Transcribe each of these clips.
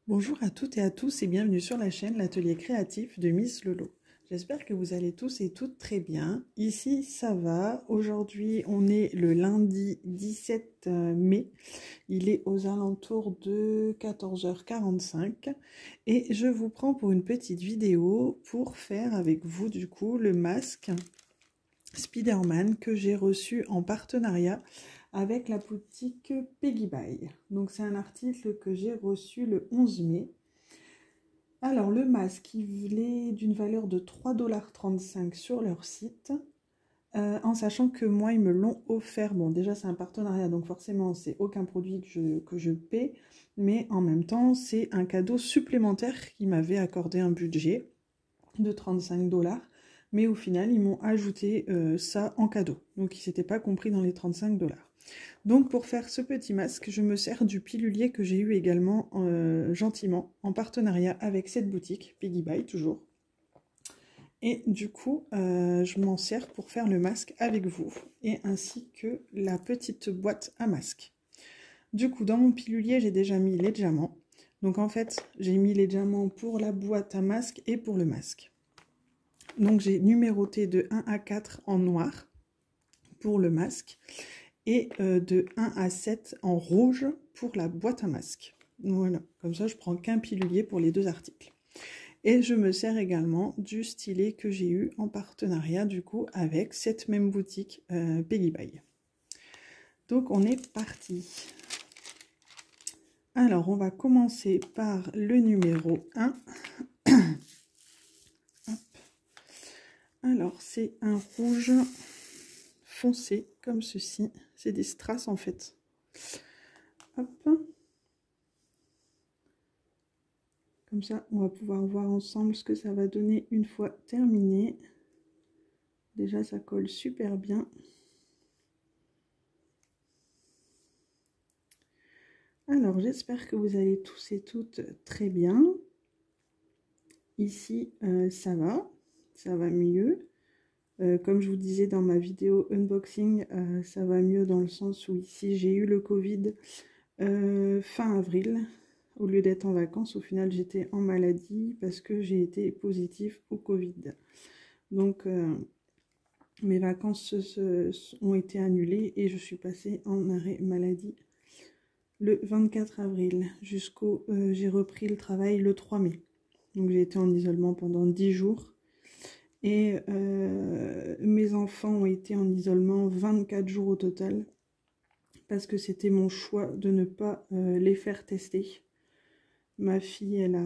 Bonjour à toutes et à tous et bienvenue sur la chaîne L'Atelier Créatif de Miss Lolo. J'espère que vous allez tous et toutes très bien. Ici, ça va. Aujourd'hui, on est le lundi 17 mai. Il est aux alentours de 14h45 et je vous prends pour une petite vidéo pour faire avec vous du coup le masque Spider-Man que j'ai reçu en partenariat avec la boutique Peggy Buy. Donc c'est un article que j'ai reçu le 11 mai. Alors le masque, il est d'une valeur de 3,35 $ sur leur site, en sachant que moi ils me l'ont offert. Bon, déjà c'est un partenariat, donc forcément c'est aucun produit que je paie, mais en même temps c'est un cadeau supplémentaire qui m'avait accordé un budget de 35 $. Mais au final, ils m'ont ajouté ça en cadeau. Donc, il ne s'était pas compris dans les 35 $. Donc, pour faire ce petit masque, je me sers du pilulier que j'ai eu également gentiment en partenariat avec cette boutique, Peggy Buy toujours. Et du coup, je m'en sers pour faire le masque avec vous, et ainsi que la petite boîte à masque. Du coup, dans mon pilulier, j'ai déjà mis les diamants. Donc, en fait, j'ai mis les diamants pour la boîte à masque et pour le masque. Donc j'ai numéroté de 1 à 4 en noir pour le masque et de 1 à 7 en rouge pour la boîte à masque. Voilà, comme ça je prends qu'un pilulier pour les deux articles. Et je me sers également du stylet que j'ai eu en partenariat du coup avec cette même boutique Peggy Buy. Donc on est parti. Alors on va commencer par le numéro 1. Alors, c'est un rouge foncé, comme ceci. C'est des strass, en fait. Hop. Comme ça, on va pouvoir voir ensemble ce que ça va donner une fois terminé. Déjà, ça colle super bien. Alors, j'espère que vous allez tous et toutes très bien. Ici, ça va mieux. Comme je vous disais dans ma vidéo unboxing, ça va mieux dans le sens où ici j'ai eu le Covid fin avril. Au lieu d'être en vacances, au final j'étais en maladie parce que j'ai été positive au Covid. Donc mes vacances ont été annulées et je suis passée en arrêt maladie le 24 avril jusqu'au... j'ai repris le travail le 3 mai. Donc j'ai été en isolement pendant 10 jours. Et mes enfants ont été en isolement 24 jours au total parce que c'était mon choix de ne pas les faire tester. Ma fille, elle a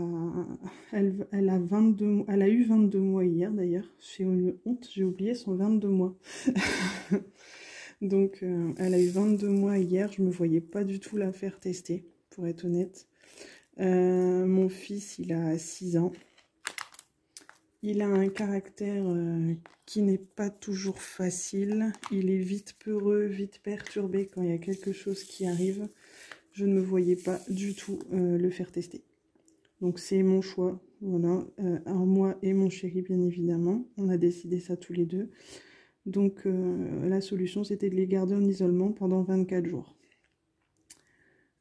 eu 22 mois hier d'ailleurs. J'ai une honte, j'ai oublié son 22 mois. Donc elle a eu 22 mois hier, je me voyais pas du tout la faire tester, pour être honnête. Mon fils, il a 6 ans. Il a un caractère qui n'est pas toujours facile. Il est vite peureux, vite perturbé quand il y a quelque chose qui arrive. Je ne me voyais pas du tout le faire tester. Donc c'est mon choix, voilà. Moi et mon chéri, bien évidemment. On a décidé ça tous les deux. Donc la solution, c'était de les garder en isolement pendant 24 jours.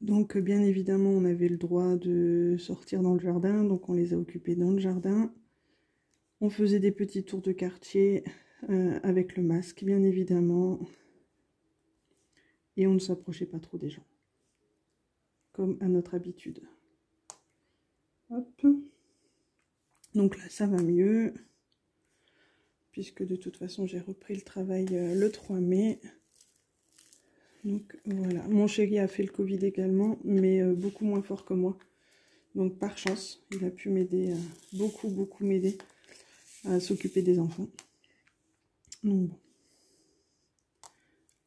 Donc bien évidemment, on avait le droit de sortir dans le jardin. Donc on les a occupés dans le jardin. On faisait des petits tours de quartier avec le masque, bien évidemment. Et on ne s'approchait pas trop des gens. Comme à notre habitude. Hop. Donc là, ça va mieux. Puisque de toute façon, j'ai repris le travail le 3 mai. Donc voilà. Mon chéri a fait le Covid également, mais beaucoup moins fort que moi. Donc par chance, il a pu m'aider, beaucoup m'aider à s'occuper des enfants. Donc bon.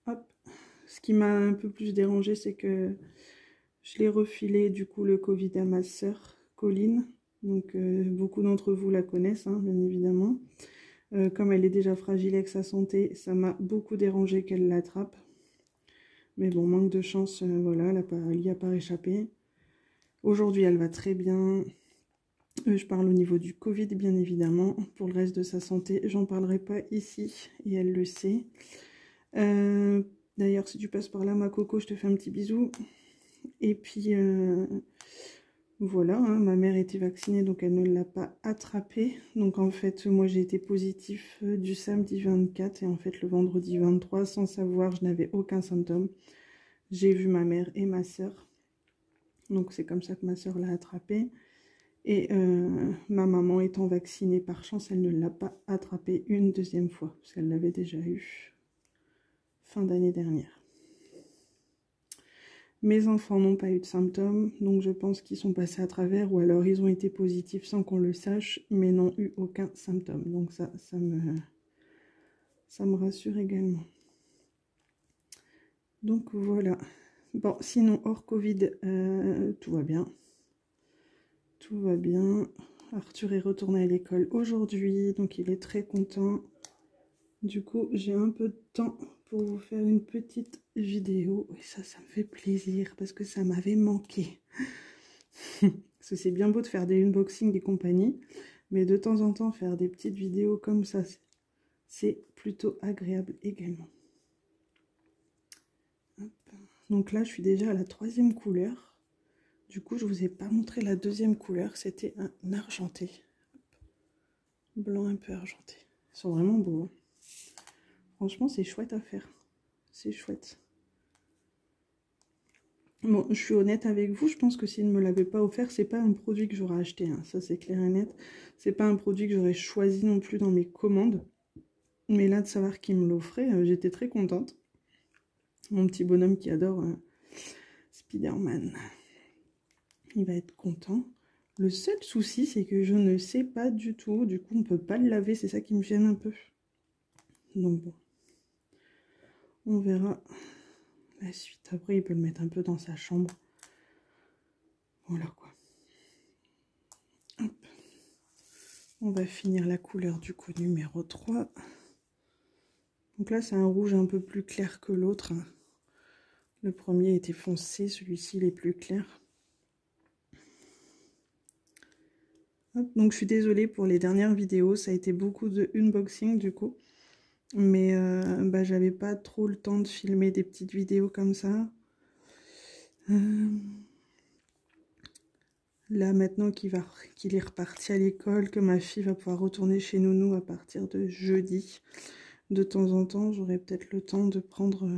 Hop. Ce qui m'a un peu plus dérangé, c'est que je l'ai refilé du coup le Covid à ma sœur Colline. Donc beaucoup d'entre vous la connaissent, hein, bien évidemment. Comme elle est déjà fragile avec sa santé, ça m'a beaucoup dérangé qu'elle l'attrape. Mais bon, manque de chance, voilà, elle n'y a pas échappé. Aujourd'hui, elle va très bien. Je parle au niveau du Covid, bien évidemment. Pour le reste de sa santé, j'en parlerai pas ici, et elle le sait. D'ailleurs, si tu passes par là, ma coco, je te fais un petit bisou. Et puis, Voilà, hein, ma mère était vaccinée, donc elle ne l'a pas attrapé. Donc en fait, moi j'ai été positif du samedi 24 et en fait le vendredi 23, sans savoir, je n'avais aucun symptôme. J'ai vu ma mère et ma soeur. Donc c'est comme ça que ma soeur l'a attrapé. Et ma maman étant vaccinée, par chance, elle ne l'a pas attrapé une deuxième fois, parce qu'elle l'avait déjà eu fin d'année dernière. Mes enfants n'ont pas eu de symptômes, donc je pense qu'ils sont passés à travers, ou alors ils ont été positifs sans qu'on le sache, mais n'ont eu aucun symptôme. Donc ça me rassure également. Donc voilà. Bon, sinon, hors Covid, tout va bien. Tout va bien. Arthur est retourné à l'école aujourd'hui, donc il est très content. Du coup, j'ai un peu de temps pour vous faire une petite vidéo. Et ça me fait plaisir parce que ça m'avait manqué. Parce que c'est bien beau de faire des unboxings et compagnie, mais de temps en temps, faire des petites vidéos comme ça, c'est plutôt agréable également. Hop. Donc là, je suis déjà à la 3e couleur. Du coup, je vous ai pas montré la 2e couleur. C'était un argenté. Blanc un peu argenté. Ils sont vraiment beaux. Hein. Franchement, c'est chouette à faire. C'est chouette. Bon, je suis honnête avec vous. Je pense que s'ils ne me l'avaient pas offert, c'est pas un produit que j'aurais acheté. Hein. Ça, c'est clair et net. C'est pas un produit que j'aurais choisi non plus dans mes commandes. Mais là, de savoir qu'ils me l'offraient, j'étais très contente. Mon petit bonhomme qui adore Spider-Man. Il va être content. Le seul souci, c'est que je ne sais pas du tout. Du coup, on ne peut pas le laver. C'est ça qui me gêne un peu. Donc bon. On verra la suite. Après, il peut le mettre un peu dans sa chambre. Voilà quoi. Hop. On va finir la couleur du coup numéro 3. Donc là, c'est un rouge un peu plus clair que l'autre. Le premier était foncé. Celui-ci, il est plus clair. Hop, donc je suis désolée pour les dernières vidéos, ça a été beaucoup de unboxing du coup, mais j'avais pas trop le temps de filmer des petites vidéos comme ça. Là maintenant qu'il est reparti à l'école, que ma fille va pouvoir retourner chez Nounou à partir de jeudi, de temps en temps j'aurai peut-être le temps de prendre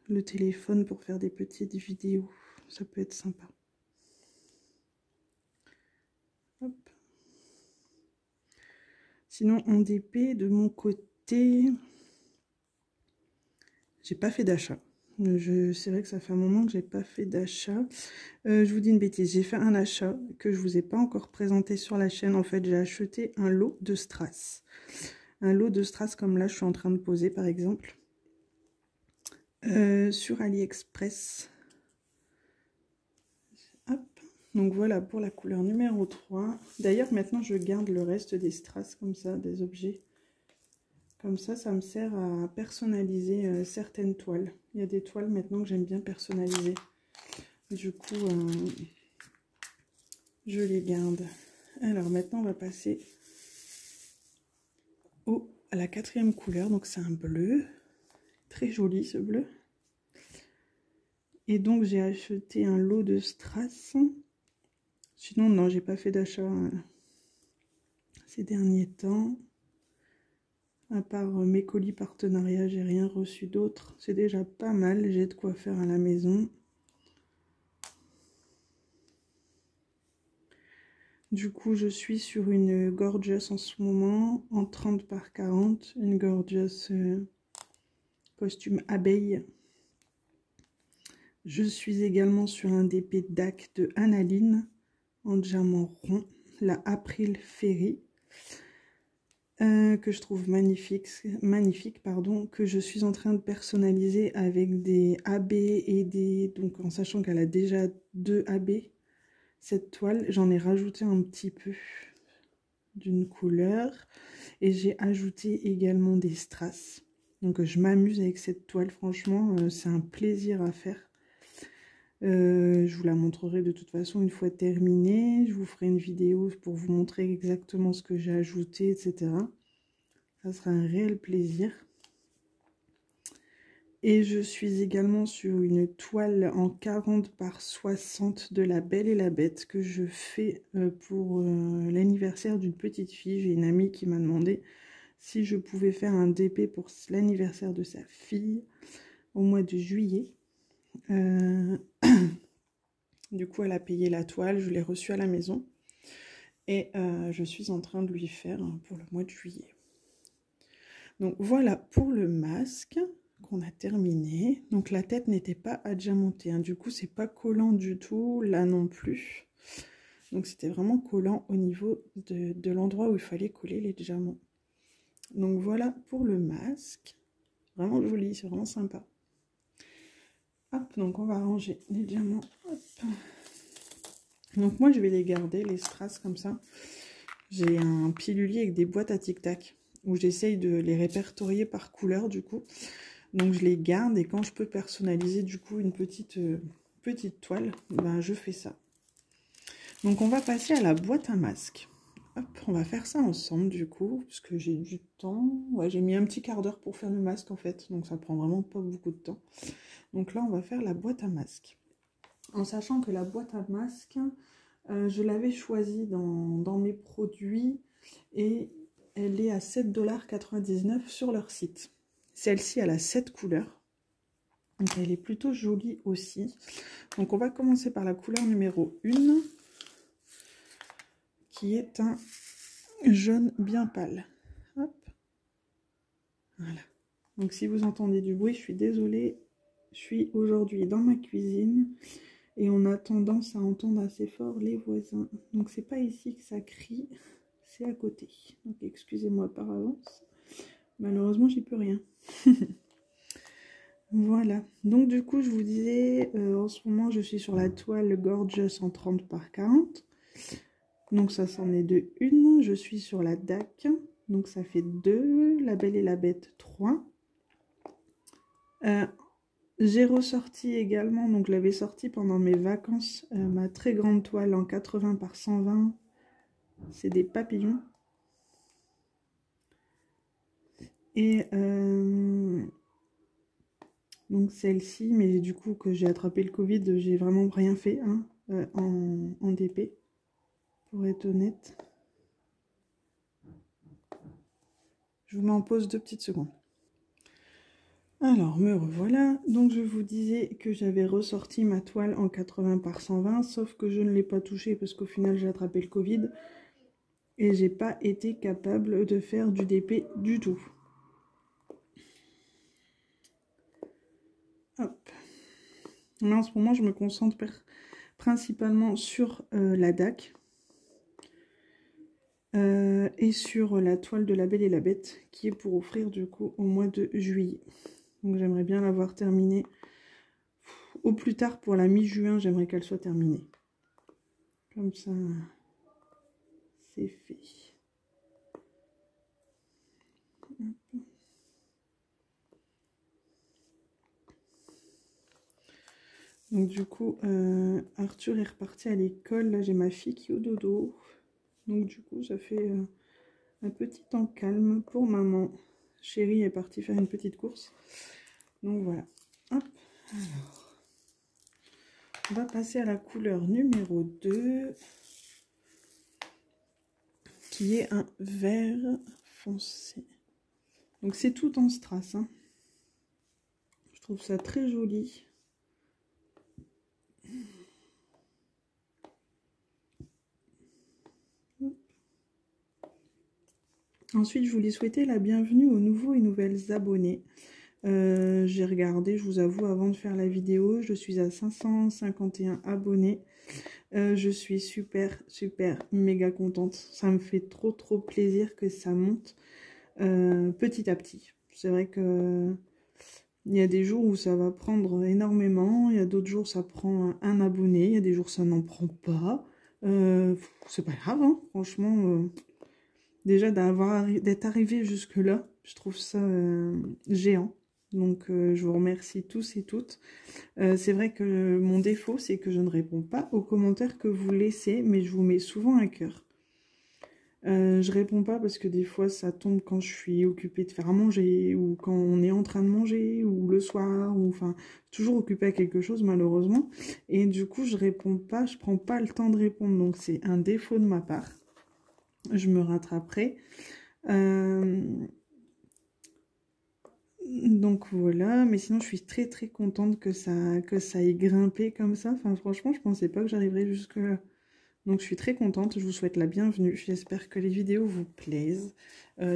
le téléphone pour faire des petites vidéos, ça peut être sympa. Hop. Sinon en DP de mon côté, j'ai pas fait d'achat. C'est vrai que ça fait un moment que j'ai pas fait d'achat. Je vous dis une bêtise, j'ai fait un achat que je vous ai pas encore présenté sur la chaîne. En fait, j'ai acheté un lot de strass. Un lot de strass comme là, je suis en train de poser par exemple. Sur AliExpress. Hop. Donc voilà pour la couleur numéro 3. D'ailleurs, maintenant, je garde le reste des strass comme ça, des objets. Comme ça me sert à personnaliser certaines toiles. Il y a des toiles maintenant que j'aime bien personnaliser. Du coup, je les garde. Alors maintenant, on va passer à la 4e couleur. Donc c'est un bleu. Très joli ce bleu. Et donc j'ai acheté un lot de strass. Sinon, non, j'ai pas fait d'achat ces derniers temps. À part mes colis partenariats, j'ai rien reçu d'autre. C'est déjà pas mal, j'ai de quoi faire à la maison. Du coup, je suis sur une Gorgeous en ce moment, en 30 par 40. Une Gorgeous costume abeille. Je suis également sur un DP DAC de Analine, en diamant rond, la April Ferry. Que je trouve magnifique, que je suis en train de personnaliser avec des AB et des... Donc en sachant qu'elle a déjà 2 AB, cette toile, j'en ai rajouté un petit peu d'une couleur. Et j'ai ajouté également des strass. Donc je m'amuse avec cette toile, franchement, c'est un plaisir à faire. Je vous la montrerai de toute façon une fois terminée. Je vous ferai une vidéo pour vous montrer exactement ce que j'ai ajouté, etc. Ça sera un réel plaisir. Et je suis également sur une toile en 40 par 60 de La Belle et la Bête que je fais pour l'anniversaire d'une petite fille. J'ai une amie qui m'a demandé si je pouvais faire un DP pour l'anniversaire de sa fille au mois de juillet. Du coup, elle a payé la toile, je l'ai reçue à la maison. Et je suis en train de lui faire pour le mois de juillet. Donc voilà pour le masque qu'on a terminé. Donc la tête n'était pas adiamantée, hein. Du coup, c'est pas collant du tout, là non plus. Donc c'était vraiment collant au niveau de l'endroit où il fallait coller les diamants. Donc voilà pour le masque. Vraiment joli, c'est vraiment sympa. Hop, donc on va ranger les diamants. Hop. Donc moi je vais les garder, les strass comme ça. J'ai un pilulier avec des boîtes à tic-tac où j'essaye de les répertorier par couleur du coup. Donc je les garde et quand je peux personnaliser du coup une petite toile, ben je fais ça. Donc on va passer à la boîte à masque. Hop, on va faire ça ensemble du coup, parce que j'ai du temps. Ouais, j'ai mis un petit quart d'heure pour faire le masque en fait, donc ça prend vraiment pas beaucoup de temps. Donc là on va faire la boîte à masque. En sachant que la boîte à masque, je l'avais choisie dans mes produits et elle est à 7,99 $ sur leur site. Celle-ci, elle a 7 couleurs. Donc elle est plutôt jolie aussi. Donc on va commencer par la couleur numéro 1, qui est un jaune bien pâle. Hop. Voilà. Donc si vous entendez du bruit, je suis désolée. Je suis aujourd'hui dans ma cuisine. Et on a tendance à entendre assez fort les voisins. Donc c'est pas ici que ça crie, c'est à côté. Donc excusez-moi par avance. Malheureusement j'y peux rien. Voilà. Donc du coup je vous disais, en ce moment je suis sur la toile Gorgeous en 30 par 40. Donc ça c'en est de une. Je suis sur la DAC. Donc ça fait 2. La Belle et la Bête 3. J'ai ressorti également, donc je l'avais sorti pendant mes vacances, ma très grande toile en 80 par 120. C'est des papillons. Et donc celle-ci, mais du coup que j'ai attrapé le Covid, j'ai vraiment rien fait hein, en DP, pour être honnête. Je vous mets en pause 2 petites secondes. Alors, me revoilà. Donc, je vous disais que j'avais ressorti ma toile en 80 par 120, sauf que je ne l'ai pas touchée parce qu'au final, j'ai attrapé le Covid et j'ai pas été capable de faire du DP du tout. Hop. Là, en ce moment, je me concentre principalement sur la DAC et sur la toile de La Belle et la Bête qui est pour offrir du coup au mois de juillet. Donc j'aimerais bien l'avoir terminée. Au plus tard pour la mi-juin, j'aimerais qu'elle soit terminée. Comme ça, c'est fait. Donc du coup, Arthur est reparti à l'école. Là, j'ai ma fille qui est au dodo. Donc du coup, ça fait un petit temps calme pour maman. Chérie est partie faire une petite course. Donc voilà. Hop. Alors, on va passer à la couleur numéro 2. Qui est un vert foncé. Donc c'est tout en strass. Hein. Je trouve ça très joli. Ensuite, je voulais souhaiter la bienvenue aux nouveaux et nouvelles abonnés. J'ai regardé, je vous avoue, avant de faire la vidéo, je suis à 551 abonnés. Je suis super, méga contente. Ça me fait trop plaisir que ça monte petit à petit. C'est vrai que il y a des jours où ça va prendre énormément, il y a d'autres jours ça prend un abonné, il y a des jours ça n'en prend pas. C'est pas grave, hein, franchement. Déjà d'être arrivé jusque là, je trouve ça géant. Donc je vous remercie tous et toutes. C'est vrai que mon défaut, c'est que je ne réponds pas aux commentaires que vous laissez, mais je vous mets souvent un cœur. Je réponds pas parce que des fois ça tombe quand je suis occupée de faire à manger ou quand on est en train de manger ou le soir ou enfin toujours occupée à quelque chose malheureusement et du coup je réponds pas, je prends pas le temps de répondre donc c'est un défaut de ma part. Je me rattraperai. Donc voilà, mais sinon je suis très très contente que ça ait grimpé comme ça. Enfin franchement je pensais pas que j'arriverais jusque là. Donc je suis très contente, je vous souhaite la bienvenue, j'espère que les vidéos vous plaisent.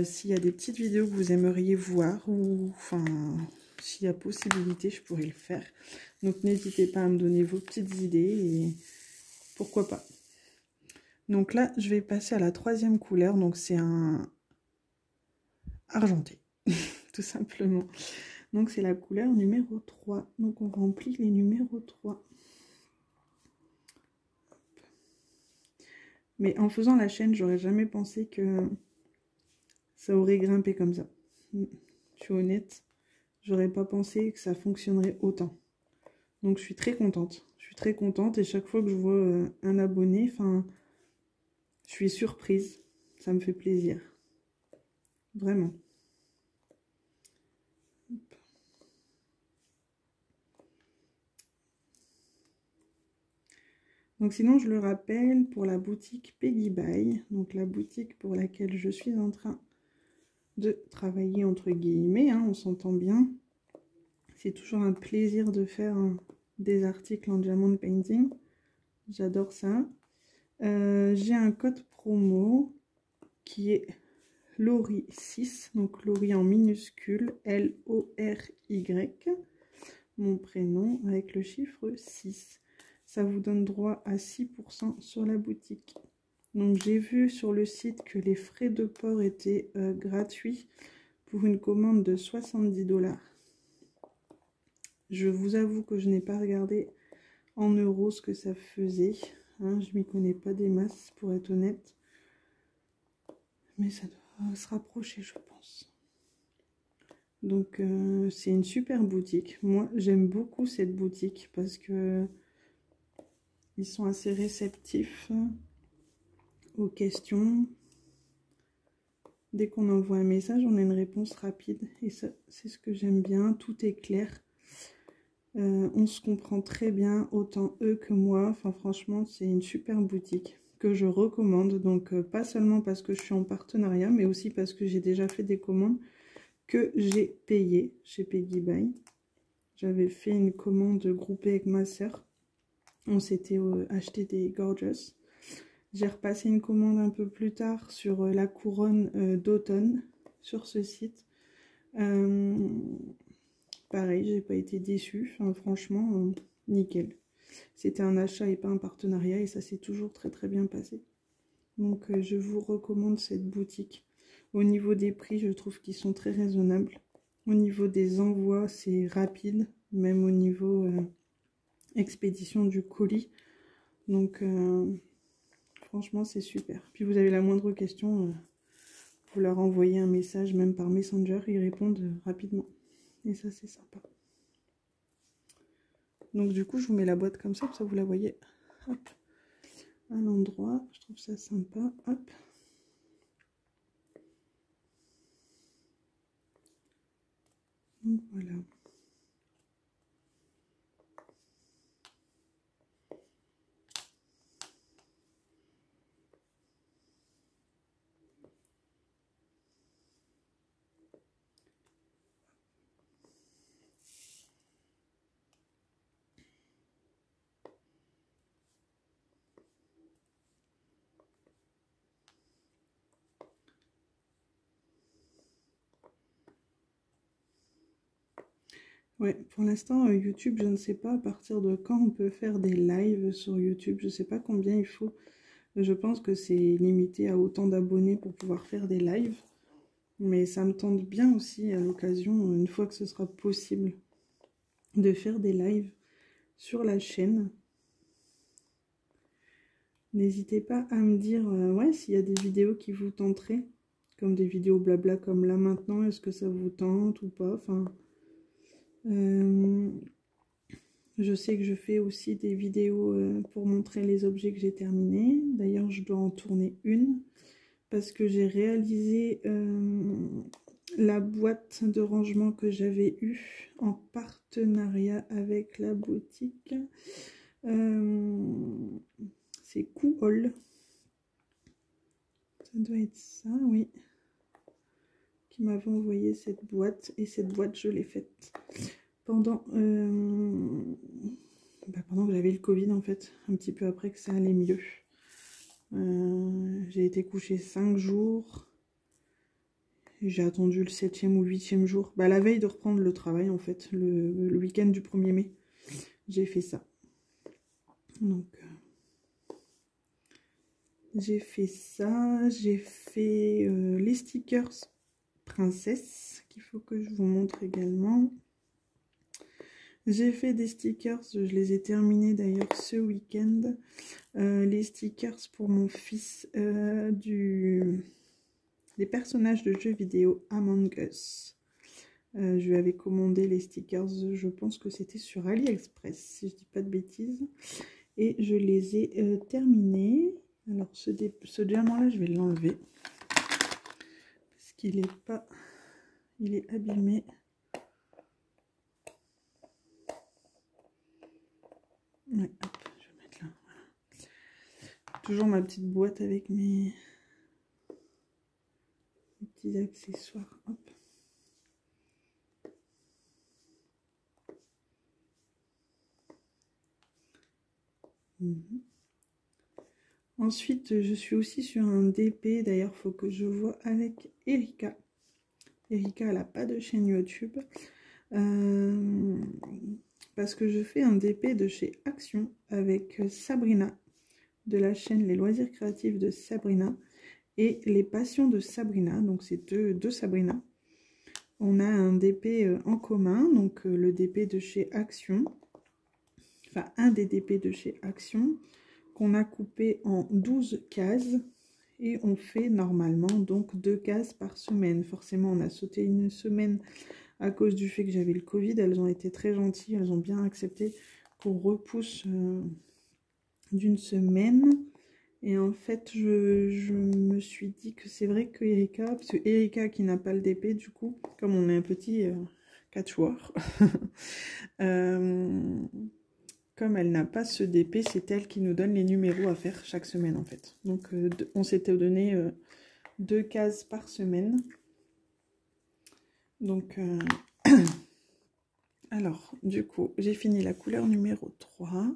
S'il y a des petites vidéos que vous aimeriez voir, ou enfin, s'il y a possibilité, je pourrais le faire. Donc n'hésitez pas à me donner vos petites idées, et pourquoi pas. Donc là, je vais passer à la troisième couleur, donc c'est un argenté, tout simplement. Donc c'est la couleur numéro 3, donc on remplit les numéros 3. Mais en faisant la chaîne, j'aurais jamais pensé que ça aurait grimpé comme ça. Je suis honnête, j'aurais pas pensé que ça fonctionnerait autant. Donc je suis très contente. Je suis très contente et chaque fois que je vois un abonné, enfin, je suis surprise. Ça me fait plaisir. Vraiment. Donc sinon, je le rappelle, pour la boutique Peggy Buy, donc la boutique pour laquelle je suis en train de travailler entre guillemets, hein, on s'entend bien. C'est toujours un plaisir de faire des articles en diamond painting. J'adore ça. J'ai un code promo qui est Lori 6, donc Lori en minuscule, L-O-R-Y, mon prénom avec le chiffre 6. Ça vous donne droit à 6% sur la boutique. Donc j'ai vu sur le site que les frais de port étaient gratuits pour une commande de 70 $. Je vous avoue que je n'ai pas regardé en euros ce que ça faisait. Hein, je m'y connais pas des masses pour être honnête. Mais ça doit se rapprocher, je pense. Donc c'est une super boutique. Moi j'aime beaucoup cette boutique parce que ils sont assez réceptifs aux questions. Dès qu'on envoie un message, on a une réponse rapide. Et ça, c'est ce que j'aime bien. Tout est clair. On se comprend très bien, autant eux que moi. Enfin franchement, c'est une super boutique que je recommande. Donc pas seulement parce que je suis en partenariat, mais aussi parce que j'ai déjà fait des commandes que j'ai payées chez Peggy Buy. J'avais fait une commande groupée avec ma soeur. On s'était acheté des Gorgeous. J'ai repassé une commande un peu plus tard sur la couronne d'automne sur ce site. Pareil, j'ai pas été déçue. Enfin, franchement, nickel. C'était un achat et pas un partenariat et ça s'est toujours très très bien passé. Donc je vous recommande cette boutique. Au niveau des prix, je trouve qu'ils sont très raisonnables. Au niveau des envois, c'est rapide, même au niveau expédition du colis. Donc franchement, c'est super. Puis vous avez la moindre question, vous leur envoyez un message, même par Messenger, ils répondent rapidement. Et ça, c'est sympa. Donc du coup, je vous mets la boîte comme ça vous la voyez hop, à l'endroit. Je trouve ça sympa. Hop. Donc voilà. Ouais, pour l'instant, YouTube, je ne sais pas à partir de quand on peut faire des lives sur YouTube. Je ne sais pas combien il faut. Je pense que c'est limité à autant d'abonnés pour pouvoir faire des lives. Mais ça me tente bien aussi à l'occasion, une fois que ce sera possible, de faire des lives sur la chaîne. N'hésitez pas à me dire ouais, s'il y a des vidéos qui vous tenteraient, comme des vidéos blabla comme là maintenant, est-ce que ça vous tente ou pas, enfin... je sais que je fais aussi des vidéos pour montrer les objets que j'ai terminés. D'ailleurs, je dois en tourner une. parce que j'ai réalisé la boîte de rangement que j'avais eue en partenariat avec la boutique. C'est Cool. Ça doit être ça, oui. Qui m'avait envoyé cette boîte. Et cette boîte, je l'ai faite pendant que j'avais le Covid, en fait. Un petit peu après que ça allait mieux. J'ai été couchée 5 jours. J'ai attendu le 7e ou 8e jour. La veille de reprendre le travail, en fait. Le week-end du 1er mai. J'ai fait ça. Donc, j'ai fait ça. J'ai fait les stickers princesse, qu'il faut que je vous montre également. J'ai fait des stickers, je les ai terminés d'ailleurs ce week-end. Les stickers pour mon fils des personnages de jeux vidéo Among Us. Je lui avais commandé les stickers, je pense que c'était sur AliExpress, si je dis pas de bêtises. Et je les ai terminés. Alors ce diamant-là, je vais l'enlever. Parce qu'il est pas... Il est abîmé. Ouais, hop, je vais mettre là. Voilà. Toujours ma petite boîte avec mes petits accessoires. Hop. Ensuite, je suis aussi sur un DP. D'ailleurs, il faut que je vois avec Erika. Erika, elle n'a pas de chaîne YouTube. Parce que je fais un DP de chez Action avec Sabrina, de la chaîne Les Loisirs Créatifs de Sabrina, et Les Passions de Sabrina. Donc, c'est deux Sabrina. On a un DP en commun, donc le DP de chez Action. Enfin, un des DP de chez Action, qu'on a coupé en 12 cases. Et on fait normalement donc 2 cases par semaine. Forcément, on a sauté une semaine à cause du fait que j'avais le Covid. Elles ont été très gentilles, elles ont bien accepté qu'on repousse d'une semaine. Et en fait, je me suis dit que c'est vrai que Erika, parce que Erika qui n'a pas le DP, du coup, comme on est un petit quatuor, comme elle n'a pas ce DP, c'est elle qui nous donne les numéros à faire chaque semaine en fait. Donc on s'était donné 2 cases par semaine. Donc alors du coup j'ai fini la couleur numéro 3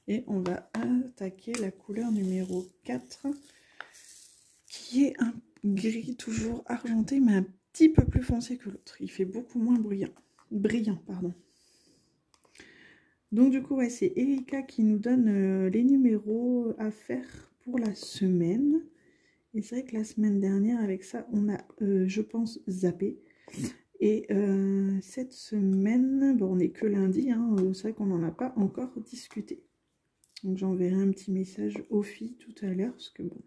et on va attaquer la couleur numéro 4 qui est un gris toujours argenté mais un petit peu plus foncé que l'autre. Il fait beaucoup moins brillant, pardon. Donc du coup, ouais, c'est Erika qui nous donne les numéros à faire pour la semaine. Et c'est vrai que la semaine dernière, avec ça, on a, je pense, zappé. Et cette semaine, bon, on n'est que lundi, hein, c'est vrai qu'on n'en a pas encore discuté. Donc j'enverrai un petit message aux filles tout à l'heure, parce que bon,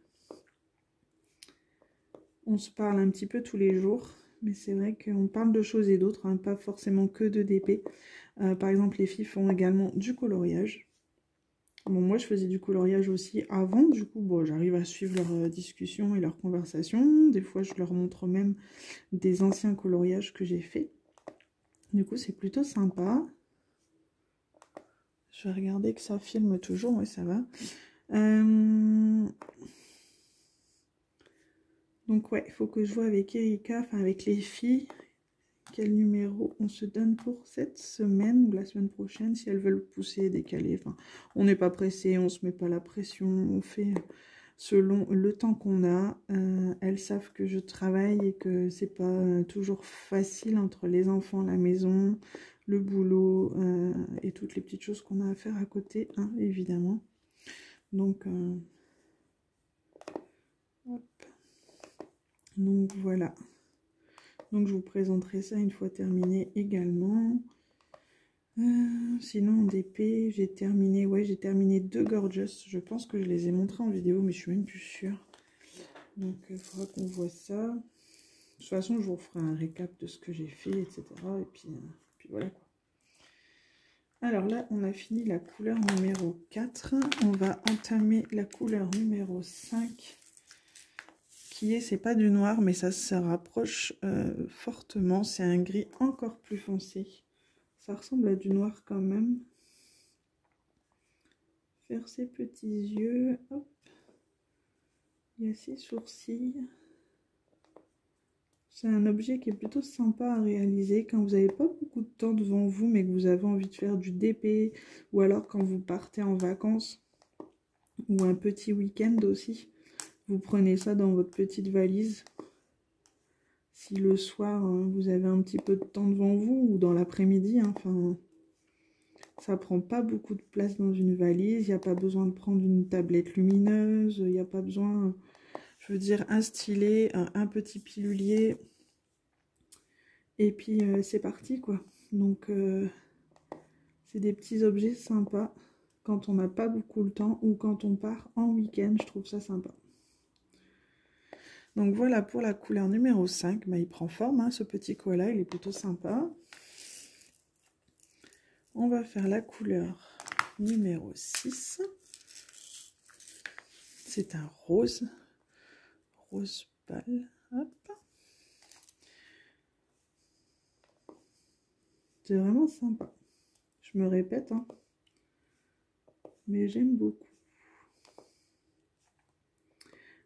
on se parle un petit peu tous les jours. Mais c'est vrai qu'on parle de choses et d'autres, hein, pas forcément que de DP. Par exemple, les filles font également du coloriage. Bon, moi, je faisais du coloriage aussi avant. Du coup, bon, j'arrive à suivre leurs discussions et leurs conversations. Des fois, je leur montre même des anciens coloriages que j'ai faits. Du coup, c'est plutôt sympa. Je vais regarder que ça filme toujours. Oui, ça va. Donc, ouais, il faut que je vois avec Erika, enfin avec les filles, quel numéro on se donne pour cette semaine ou la semaine prochaine, si elles veulent pousser, décaler. Enfin, on n'est pas pressé, on se met pas la pression, on fait selon le temps qu'on a. Elles savent que je travaille et que c'est pas toujours facile entre les enfants, la maison, le boulot et toutes les petites choses qu'on a à faire à côté, hein, évidemment. Donc, hop. Donc voilà. Donc je vous présenterai ça une fois terminé également. Sinon en DP, j'ai terminé, ouais, j'ai terminé 2 Gorgeous. Je pense que je les ai montrés en vidéo, mais je suis même plus sûre. Donc il faudra qu'on voit ça. De toute façon, je vous ferai un récap de ce que j'ai fait, etc. Et puis voilà quoi. Alors là, on a fini la couleur numéro 4. On va entamer la couleur numéro 5. maquillée, c'est pas du noir, mais ça se rapproche fortement. C'est un gris encore plus foncé. Ça ressemble à du noir quand même. Faire ses petits yeux. Hop. Il y a ses sourcils. C'est un objet qui est plutôt sympa à réaliser quand vous n'avez pas beaucoup de temps devant vous, mais que vous avez envie de faire du DP, ou alors quand vous partez en vacances, ou un petit week-end aussi. Vous prenez ça dans votre petite valise. Si le soir, vous avez un petit peu de temps devant vous, ou dans l'après-midi, hein, enfin, ça prend pas beaucoup de place dans une valise. Il n'y a pas besoin de prendre une tablette lumineuse. Il n'y a pas besoin, je veux dire, un stylet, un petit pilulier. Et puis, c'est parti, quoi. Donc, c'est des petits objets sympas quand on n'a pas beaucoup le temps ou quand on part en week-end. Je trouve ça sympa. Donc voilà pour la couleur numéro 5, bah, il prend forme, hein, ce petit koala, il est plutôt sympa. On va faire la couleur numéro 6. C'est un rose pâle. Hop. C'est vraiment sympa. Je me répète, hein, mais j'aime beaucoup.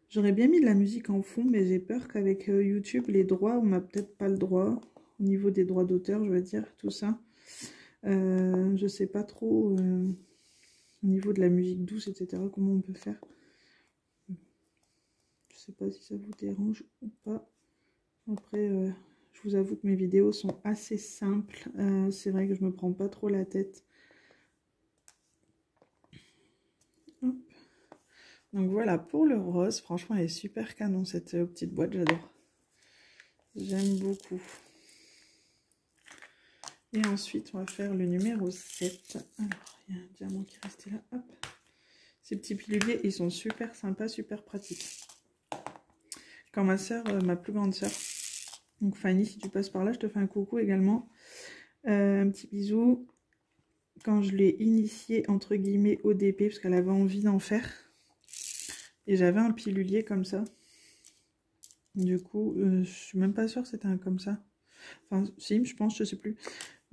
J'aurais bien mis de la musique en fond, mais j'ai peur qu'avec YouTube, les droits, on n'a peut-être pas le droit. Au niveau des droits d'auteur, je veux dire, tout ça. Je sais pas trop au niveau de la musique douce, etc. Comment on peut faire. Je sais pas si ça vous dérange ou pas. Après, je vous avoue que mes vidéos sont assez simples. C'est vrai que je me prends pas trop la tête. Hop. Donc voilà pour le rose. Franchement, elle est super canon cette petite boîte, j'adore. J'aime beaucoup. Et ensuite, on va faire le numéro 7. Alors, il y a un diamant qui est resté là. Hop. Ces petits piluliers, ils sont super sympas, super pratiques. Quand ma soeur, ma plus grande soeur, donc Fanny, si tu passes par là, je te fais un coucou également. Un petit bisou. Quand je l'ai initiée, entre guillemets, au DP, parce qu'elle avait envie d'en faire. Et j'avais un pilulier comme ça. Du coup, je suis même pas sûre que c'était un comme ça. Enfin, si, je pense, je sais plus.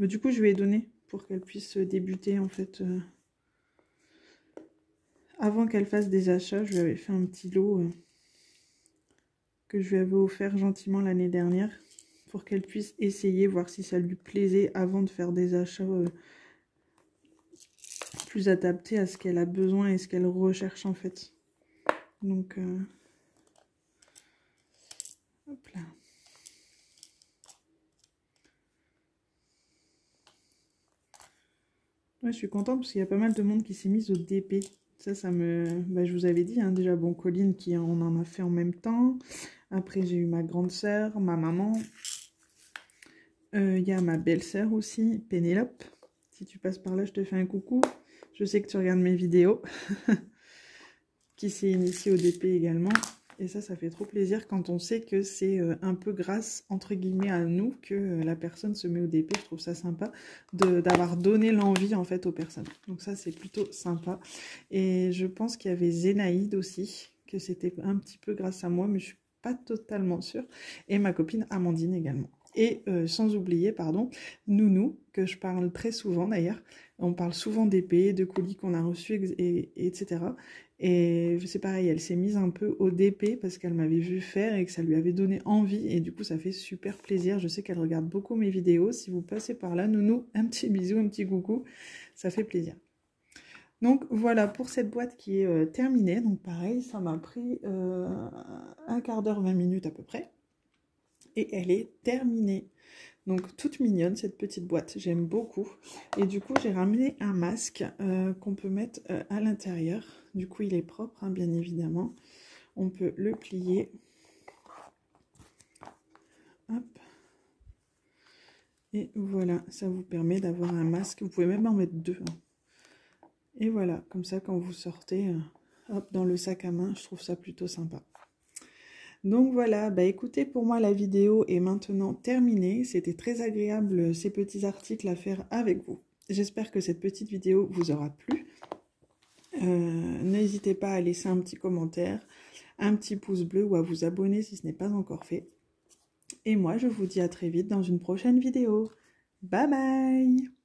Mais du coup, je lui ai donné pour qu'elle puisse débuter, en fait. Avant qu'elle fasse des achats, je lui avais fait un petit lot que je lui avais offert gentiment l'année dernière. Pour qu'elle puisse essayer, voir si ça lui plaisait avant de faire des achats plus adaptés à ce qu'elle a besoin et ce qu'elle recherche, en fait. Donc, hop là. Ouais, je suis contente parce qu'il y a pas mal de monde qui s'est mis au DP. Ça me... Bah, je vous avais dit, hein, déjà, bon, Colline, on en a fait en même temps. Après, j'ai eu ma grande sœur, ma maman. Il y a ma belle-sœur aussi, Pénélope. Si tu passes par là, je te fais un coucou. Je sais que tu regardes mes vidéos. Qui s'est initiée au DP également. Et ça fait trop plaisir quand on sait que c'est un peu grâce, entre guillemets, à nous que la personne se met au DP. Je trouve ça sympa d'avoir donné l'envie, en fait, aux personnes. Donc ça, c'est plutôt sympa. Et je pense qu'il y avait Zénaïde aussi, que c'était un petit peu grâce à moi, mais je suis pas totalement sûre. Et ma copine Amandine également. Et sans oublier, pardon, Nounou, que je parle très souvent d'ailleurs. On parle souvent d'épée, de colis qu'on a reçus, etc. Et c'est pareil, elle s'est mise un peu au DP parce qu'elle m'avait vu faire et que ça lui avait donné envie. Et du coup, ça fait super plaisir. Je sais qu'elle regarde beaucoup mes vidéos. Si vous passez par là, Nounou, un petit bisou, un petit coucou. Ça fait plaisir. Donc voilà pour cette boîte qui est terminée. Donc pareil, ça m'a pris un quart d'heure, 20 minutes à peu près. Et elle est terminée. Donc toute mignonne cette petite boîte, j'aime beaucoup. Et du coup j'ai ramené un masque qu'on peut mettre à l'intérieur. Du coup il est propre, hein, bien évidemment. On peut le plier. Hop. Et voilà, ça vous permet d'avoir un masque. Vous pouvez même en mettre deux. Hein. Et voilà, comme ça quand vous sortez, hop, dans le sac à main, je trouve ça plutôt sympa. Donc voilà, bah écoutez, pour moi la vidéo est maintenant terminée. C'était très agréable ces petits articles à faire avec vous. J'espère que cette petite vidéo vous aura plu. N'hésitez pas à laisser un petit commentaire, un petit pouce bleu ou à vous abonner si ce n'est pas encore fait. Et moi, je vous dis à très vite dans une prochaine vidéo. Bye bye!